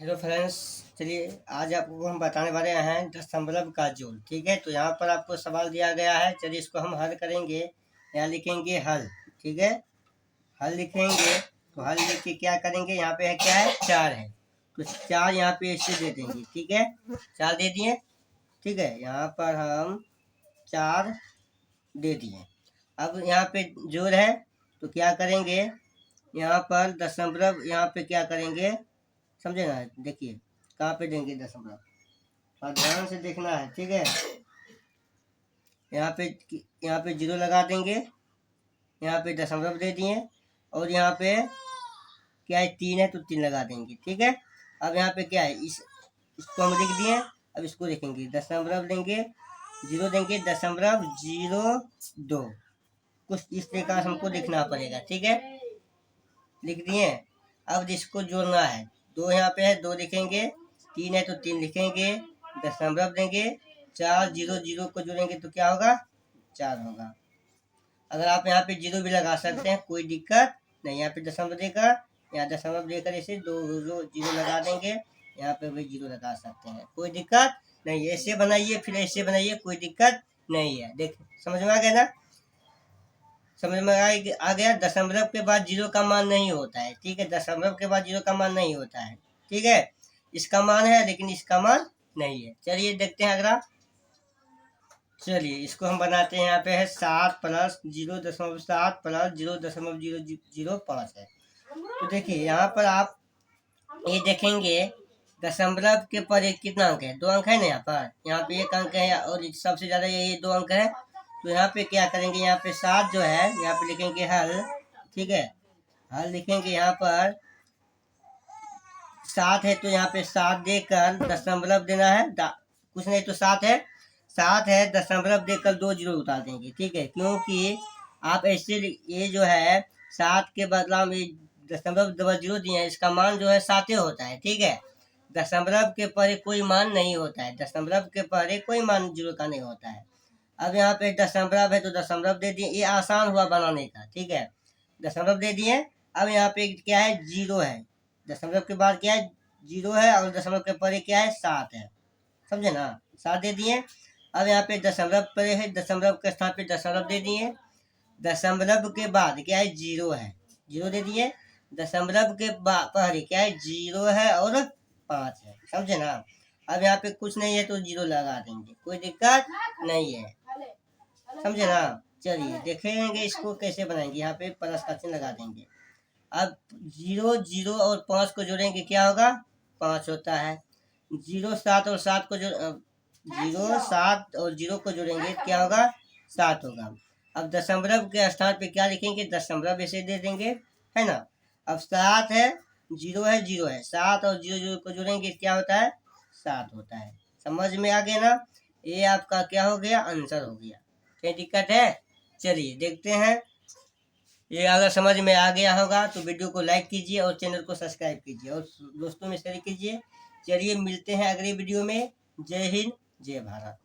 Hello friends, चलिए आज आपको हम बताने वाले हैं दशमलव का जोड़। ठीक है, तो यहाँ पर आपको सवाल दिया गया है। चलिए इसको हम हल करेंगे। यहाँ लिखेंगे हल। ठीक है, हल लिखेंगे तो हल लिख के क्या करेंगे, यहाँ पे है क्या है, 4 है तो 4 यहाँ पे ऐसे दे देंगे। ठीक है, 4 दे दिए। ठीक है, यहाँ पर हम 4 दे दिए। अब यहाँ पे जोड़ है तो क्या करेंगे, यहाँ पर दशमलव यहाँ पे क्या करेंगे, समझे ना। देखिए कहाँ पे देंगे दशमलव, और ध्यान से देखना है। ठीक है, यहाँ पे जीरो लगा देंगे, यहाँ पे दशमलव दे दिए, और यहाँ पे क्या है, 3 है तो 3 लगा देंगे। ठीक है, अब यहाँ पे क्या है, इसको हम लिख दिए। अब इसको लिखेंगे, दशमलव देंगे, जीरो देंगे, दशमलव 02, कुछ इस प्रकार हमको लिखना पड़ेगा। ठीक है, लिख दिए। अब इसको जोड़ना है, 2 यहाँ पे है, 2 लिखेंगे, 3 है तो 3 लिखेंगे, दशमलव देंगे, 4 जीरो जीरो को जोड़ेंगे तो क्या होगा, 4 होगा। अगर आप यहाँ पे जीरो भी लगा सकते हैं, कोई दिक्कत नहीं। यहाँ पे दशमलव देकर, यहाँ दशमलव देकर ऐसे 2 जीरो लगा देंगे, यहाँ पे भी जीरो लगा सकते हैं, कोई दिक्कत नहीं। ऐसे बनाइए फिर ऐसे बनाइए, कोई दिक्कत नहीं है। देख समझ में आ गया ना, समझ में आ गया। दशमलव के बाद जीरो का मान नहीं होता है। ठीक है, दशमलव के बाद जीरो का मान नहीं होता है। ठीक है, इसका मान है लेकिन इसका मान नहीं है। चलिए देखते हैं अगला। चलिए इसको हम बनाते हैं। यहाँ पे है 7 प्लस 0.7 प्लस 0.005 है। तो देखिए यहाँ पर आप ये देखेंगे, दशमलव के पर एक कितना अंक है, 2 अंक है ना। यहाँ पे 1 अंक है, और सबसे ज्यादा ये 2 अंक है। तो यहाँ पे क्या करेंगे, यहाँ पे 7 जो है, यहाँ पे लिखेंगे हल। ठीक है, हल लिखेंगे। यहाँ पर 7 है तो यहाँ पे 7 देकर दशमलव देना है, कुछ नहीं तो 7 है, 7 है, दशमलव देकर 2 जीरो उतार देंगे। ठीक है, क्योंकि आप ऐसे ये जो है 7 के बदला में दशमलव डबल जीरो दिए हैं, इसका मान जो है 7 होता है। ठीक है, दशमलव के परे कोई मान नहीं होता है, दशमलव के परे कोई मान जीरो का नहीं होता है। अब यहाँ पे दशमलव है तो दशमलव दे दिए, ये आसान हुआ बनाने का। ठीक है, दशमलव दे दिए। अब यहाँ पे क्या है, जीरो है, दशमलव के बाद क्या है, जीरो है, और दशमलव के परे क्या है, 7 है। समझे ना, 7 दे दिए। अब यहाँ पे दशमलव परे है, दशमलव के स्थान पे दशमलव दे दिए। दशमलव के बाद क्या है, जीरो है, जीरो दे दिए। दशमलव के पहले क्या है, जीरो है और 5 है। समझे ना। अब यहाँ पे कुछ नहीं है तो जीरो लगा देंगे, कोई दिक्कत नहीं है। समझे ना। चलिए देखेंगे इसको कैसे बनाएंगे। यहाँ पे प्लस का चिन्ह लगा देंगे। अब 0 0 और 5 को जोड़ेंगे, क्या होगा, 5 होता है। 0 7 और 7 को जोड़ 0 7 और 0 को जोड़ेंगे, क्या होगा, 7 होगा। अब दशमलव के स्थान पे क्या लिखेंगे, दशमलव ऐसे दे देंगे, है ना। अब 7 है, 0 है, 0 है, 7 और 0 0 को जोड़ेंगे, क्या होता है, 7 होता है। समझ में आ गया ना, ये आपका क्या हो गया, आंसर हो गया। कोई दिक्कत है। चलिए देखते हैं। ये अगर समझ में आ गया होगा तो वीडियो को लाइक कीजिए और चैनल को सब्सक्राइब कीजिए और दोस्तों में शेयर कीजिए। चलिए मिलते हैं अगले वीडियो में। जय हिंद, जय भारत।